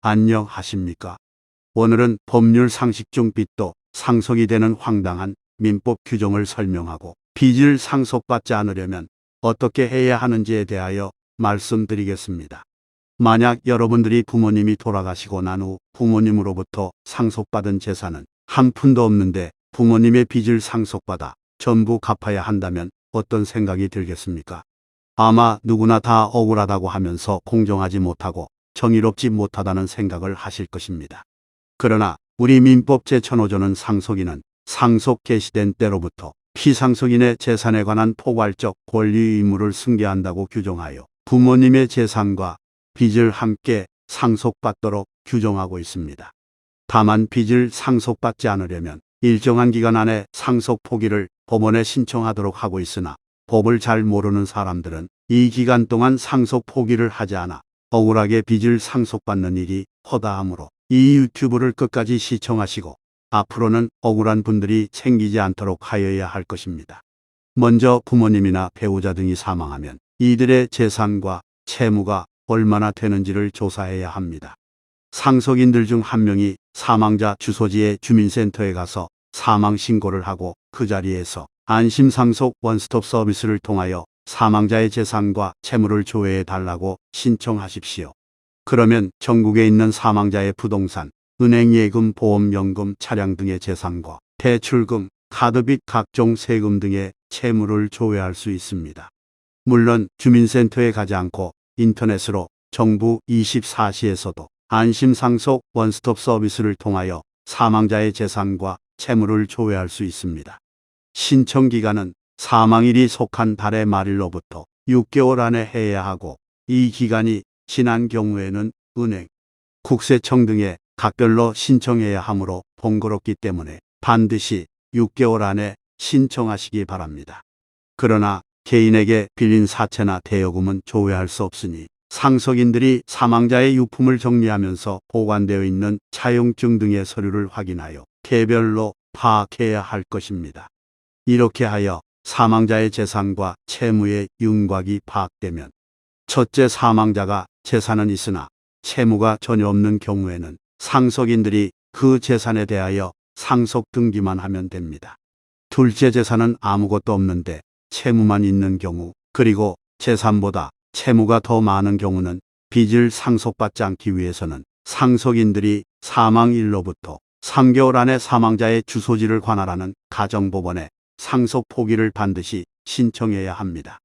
안녕하십니까? 오늘은 법률 상식 중 빚도 상속이 되는 황당한 민법 규정을 설명하고 빚을 상속받지 않으려면 어떻게 해야 하는지에 대하여 말씀드리겠습니다. 만약 여러분들이 부모님이 돌아가시고 난 후 부모님으로부터 상속받은 재산은 한 푼도 없는데 부모님의 빚을 상속받아 전부 갚아야 한다면 어떤 생각이 들겠습니까? 아마 누구나 다 억울하다고 하면서 공정하지 못하고 정의롭지 못하다는 생각을 하실 것입니다. 그러나 우리 민법 제1005조는 상속인은 상속 개시된 때로부터 피상속인의 재산에 관한 포괄적 권리 의무를 승계한다고 규정하여 부모님의 재산과 빚을 함께 상속받도록 규정하고 있습니다. 다만 빚을 상속받지 않으려면 일정한 기간 안에 상속 포기를 법원에 신청하도록 하고 있으나 법을 잘 모르는 사람들은 이 기간 동안 상속 포기를 하지 않아 억울하게 빚을 상속받는 일이 허다하므로 이 유튜브를 끝까지 시청하시고 앞으로는 억울한 분들이 생기지 않도록 하여야 할 것입니다. 먼저 부모님이나 배우자 등이 사망하면 이들의 재산과 채무가 얼마나 되는지를 조사해야 합니다. 상속인들 중 한 명이 사망자 주소지의 주민센터에 가서 사망 신고를 하고 그 자리에서 안심상속 원스톱 서비스를 통하여 사망자의 재산과 채무를 조회해 달라고 신청하십시오. 그러면 전국에 있는 사망자의 부동산, 은행 예금, 보험, 연금, 차량 등의 재산과 대출금, 카드빚, 각종 세금 등의 채무를 조회할 수 있습니다. 물론 주민센터에 가지 않고 인터넷으로 정부 24시에서도 안심상속 원스톱 서비스를 통하여 사망자의 재산과 채무를 조회할 수 있습니다. 신청 기간은 사망일이 속한 달의 말일로부터 6개월 안에 해야 하고 이 기간이 지난 경우에는 은행, 국세청 등에 각별로 신청해야 하므로 번거롭기 때문에 반드시 6개월 안에 신청하시기 바랍니다. 그러나 개인에게 빌린 사채나 대여금은 조회할 수 없으니 상속인들이 사망자의 유품을 정리하면서 보관되어 있는 차용증 등의 서류를 확인하여 개별로 파악해야 할 것입니다. 이렇게 하여 사망자의 재산과 채무의 윤곽이 파악되면 첫째, 사망자가 재산은 있으나 채무가 전혀 없는 경우에는 상속인들이 그 재산에 대하여 상속 등기만 하면 됩니다. 둘째, 재산은 아무것도 없는데 채무만 있는 경우, 그리고 재산보다 채무가 더 많은 경우는 빚을 상속받지 않기 위해서는 상속인들이 사망일로부터 3개월 안에 사망자의 주소지를 관할하는 가정법원에 상속 포기를 반드시 신청해야 합니다.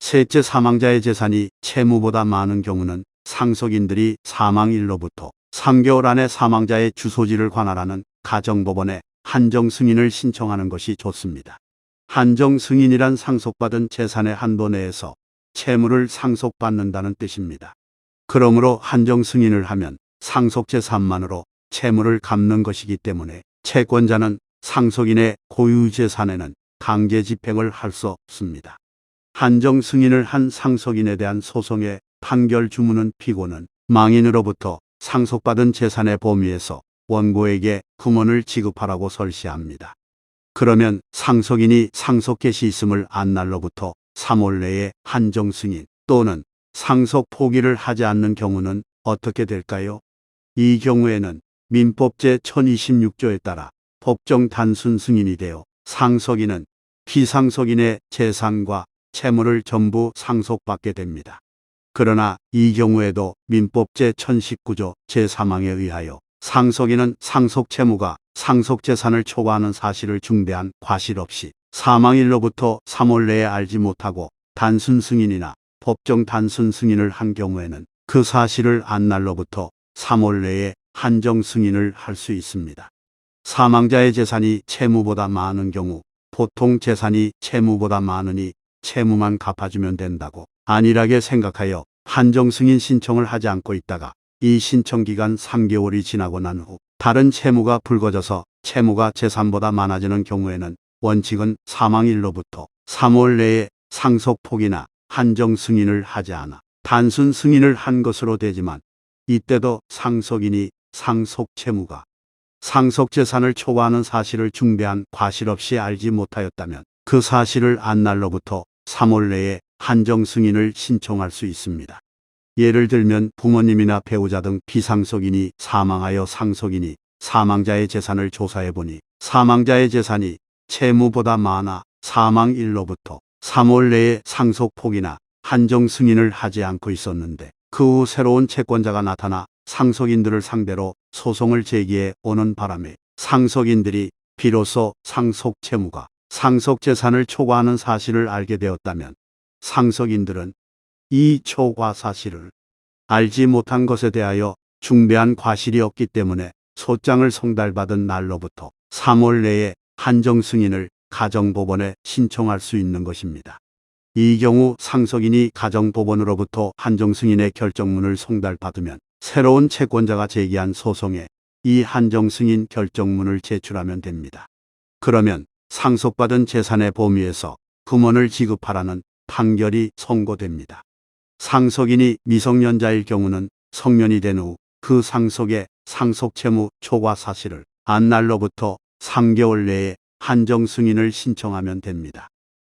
셋째, 사망자의 재산이 채무보다 많은 경우는 상속인들이 사망일로부터 3개월 안에 사망자의 주소지를 관할하는 가정법원에 한정 승인을 신청하는 것이 좋습니다. 한정 승인이란 상속받은 재산의 한도 내에서 채무를 상속받는다는 뜻입니다. 그러므로 한정 승인을 하면 상속 재산만으로 채무를 갚는 것이기 때문에 채권자는 상속인의 고유 재산에는 강제 집행을 할 수 없습니다. 한정 승인을 한 상속인에 대한 소송의 판결 주문은 피고는 망인으로부터 상속받은 재산의 범위에서 원고에게 금원을 지급하라고 설시합니다. 그러면 상속인이 상속 개시 있음을 안 날로부터 3월 내에 한정 승인 또는 상속 포기를 하지 않는 경우는 어떻게 될까요? 이 경우에는 민법 제1026조에 따라 법정 단순 승인이 되어 상속인은 피상속인의 재산과 채무를 전부 상속받게 됩니다. 그러나 이 경우에도 민법 제1019조 제3항에 의하여 상속인은 상속 채무가 상속 재산을 초과하는 사실을 중대한 과실 없이 사망일로부터 3월 내에 알지 못하고 단순 승인이나 법정 단순 승인을 한 경우에는 그 사실을 안 날로부터 3월 내에 한정 승인을 할 수 있습니다. 사망자의 재산이 채무보다 많은 경우 보통 재산이 채무보다 많으니 채무만 갚아주면 된다고 안일하게 생각하여 한정 승인 신청을 하지 않고 있다가 이 신청 기간 3개월이 지나고 난 후 다른 채무가 불거져서 채무가 재산보다 많아지는 경우에는 원칙은 사망일로부터 3월 내에 상속 포기나 한정 승인을 하지 않아 단순 승인을 한 것으로 되지만 이때도 상속인이 상속 채무가 상속 재산을 초과하는 사실을 중대한 과실 없이 알지 못하였다면 그 사실을 안 날로부터 3월 내에 한정 승인을 신청할 수 있습니다. 예를 들면 부모님이나 배우자 등 비상속인이 사망하여 상속인이 사망자의 재산을 조사해 보니 사망자의 재산이 채무보다 많아 사망일로부터 3월 내에 상속포기나 한정 승인을 하지 않고 있었는데 그 후 새로운 채권자가 나타나 상속인들을 상대로 소송을 제기해 오는 바람에 상속인들이 비로소 상속 채무가 상속 재산을 초과하는 사실을 알게 되었다면 상속인들은 이 초과 사실을 알지 못한 것에 대하여 중대한 과실이 없기 때문에 소장을 송달받은 날로부터 3월 내에 한정 승인을 가정법원에 신청할 수 있는 것입니다. 이 경우 상속인이 가정법원으로부터 한정 승인의 결정문을 송달받으면 새로운 채권자가 제기한 소송에 이 한정 승인 결정문을 제출하면 됩니다. 그러면 상속받은 재산의 범위에서 금원을 지급하라는 판결이 선고됩니다. 상속인이 미성년자일 경우는 성년이 된 후 그 상속의 상속채무 초과 사실을 안 날로부터 3개월 내에 한정 승인을 신청하면 됩니다.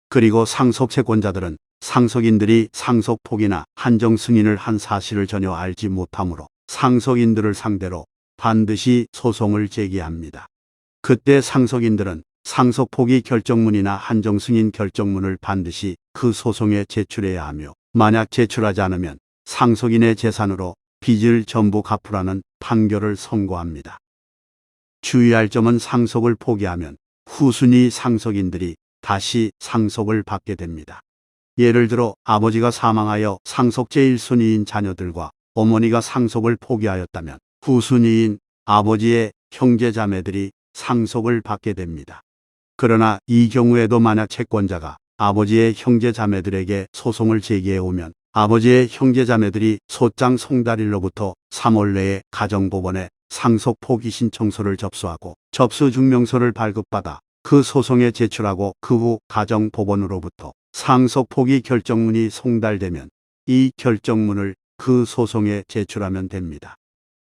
그리고 상속채권자들은 상속인들이 상속포기나 한정 승인을 한 사실을 전혀 알지 못하므로 상속인들을 상대로 반드시 소송을 제기합니다. 그때 상속인들은 상속포기 결정문이나 한정 승인 결정문을 반드시 그 소송에 제출해야 하며 만약 제출하지 않으면 상속인의 재산으로 빚을 전부 갚으라는 판결을 선고합니다. 주의할 점은 상속을 포기하면 후순위 상속인들이 다시 상속을 받게 됩니다. 예를 들어 아버지가 사망하여 상속 제1순위인 자녀들과 어머니가 상속을 포기하였다면 후순위인 아버지의 형제자매들이 상속을 받게 됩니다. 그러나 이 경우에도 만약 채권자가 아버지의 형제자매들에게 소송을 제기해 오면 아버지의 형제자매들이 소장 송달일로부터 3월 내에 가정법원에 상속 포기 신청서를 접수하고 접수 증명서를 발급받아 그 소송에 제출하고 그 후 가정법원으로부터 상속 포기 결정문이 송달되면 이 결정문을 그 소송에 제출하면 됩니다.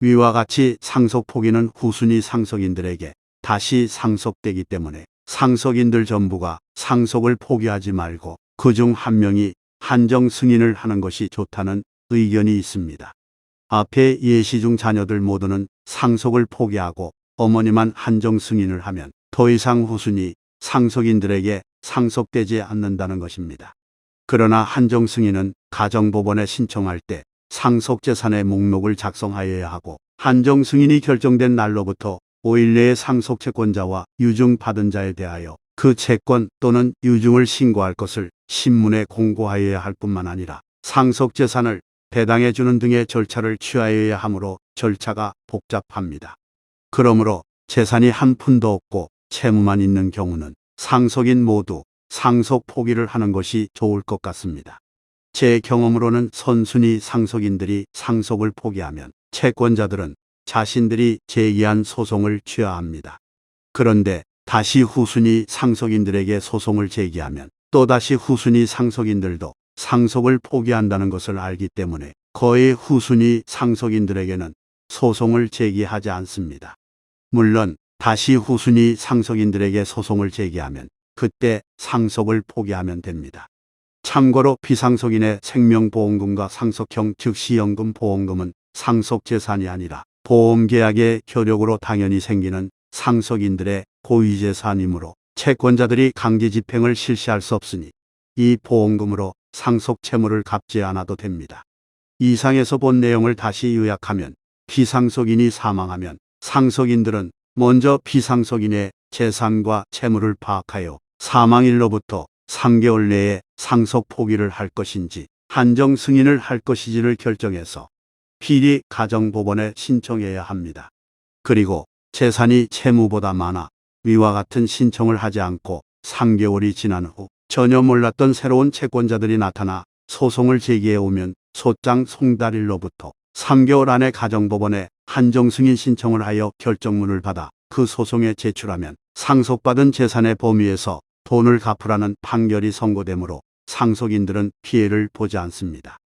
위와 같이 상속 포기는 후순위 상속인들에게 다시 상속되기 때문에 상속인들 전부가 상속을 포기하지 말고 그중 한 명이 한정 승인을 하는 것이 좋다는 의견이 있습니다. 앞의 예시 중 자녀들 모두는 상속을 포기하고 어머니만 한정 승인을 하면 더 이상 후순위 상속인들에게 상속되지 않는다는 것입니다. 그러나 한정 승인은 가정법원에 신청할 때 상속재산의 목록을 작성하여야 하고 한정 승인이 결정된 날로부터 5일 내에 상속채권자와 유증받은 자에 대하여 그 채권 또는 유증을 신고할 것을 신문에 공고하여야 할 뿐만 아니라 상속재산을 배당해 주는 등의 절차를 취하여야 하므로 절차가 복잡합니다. 그러므로 재산이 한 푼도 없고 채무만 있는 경우는 상속인 모두 상속 포기를 하는 것이 좋을 것 같습니다. 제 경험으로는 선순위 상속인들이 상속을 포기하면 채권자들은 자신들이 제기한 소송을 취하합니다. 그런데 다시 후순위 상속인들에게 소송을 제기하면 또다시 후순위 상속인들도 상속을 포기한다는 것을 알기 때문에 거의 후순위 상속인들에게는 소송을 제기하지 않습니다. 물론 다시 후순위 상속인들에게 소송을 제기하면 그때 상속을 포기하면 됩니다. 참고로 비상속인의 생명보험금과 상속형 즉시연금 보험금은 상속재산이 아니라 보험계약의 효력으로 당연히 생기는 상속인들의 고유재산이므로 채권자들이 강제집행을 실시할 수 없으니 이 보험금으로 상속채무를 갚지 않아도 됩니다. 이상에서 본 내용을 다시 요약하면 비상속인이 사망하면 상속인들은 먼저 비상속인의 재산과 채무를 파악하여 사망일로부터 3개월 내에 상속 포기를 할 것인지 한정 승인을 할 것인지를 결정해서 필히 가정법원에 신청해야 합니다. 그리고 재산이 채무보다 많아 위와 같은 신청을 하지 않고 3개월이 지난 후 전혀 몰랐던 새로운 채권자들이 나타나 소송을 제기해 오면 소장 송달일로부터 3개월 안에 가정법원에 한정 승인 신청을 하여 결정문을 받아 그 소송에 제출하면 상속받은 재산의 범위에서 돈을 갚으라는 판결이 선고되므로 상속인들은 피해를 보지 않습니다.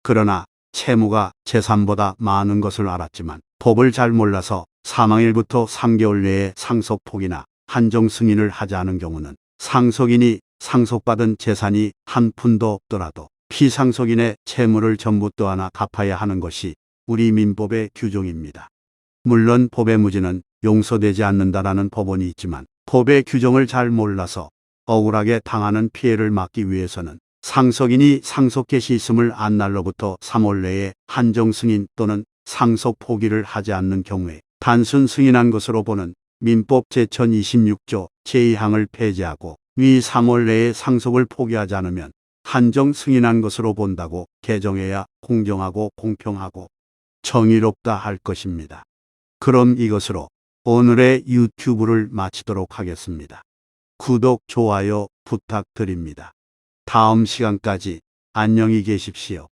그러나 채무가 재산보다 많은 것을 알았지만 법을 잘 몰라서 사망일부터 3개월 내에 상속 포기나 한정 승인을 하지 않은 경우는 상속인이 상속받은 재산이 한 푼도 없더라도 피상속인의 채무를 전부 떠안아 갚아야 하는 것이 우리 민법의 규정입니다. 물론 법의 무지는 용서되지 않는다라는 법원이 있지만 법의 규정을 잘 몰라서 억울하게 당하는 피해를 막기 위해서는 상속인이 상속 개시 있음을 안 날로부터 3월 내에 한정 승인 또는 상속 포기를 하지 않는 경우에 단순 승인한 것으로 보는 민법 제1026조 제2항을 폐지하고 위 3월 내에 상속을 포기하지 않으면 한정 승인한 것으로 본다고 개정해야 공정하고 공평하고 정의롭다 할 것입니다. 그럼 이것으로 오늘의 유튜브를 마치도록 하겠습니다. 구독, 좋아요 부탁드립니다. 다음 시간까지 안녕히 계십시오.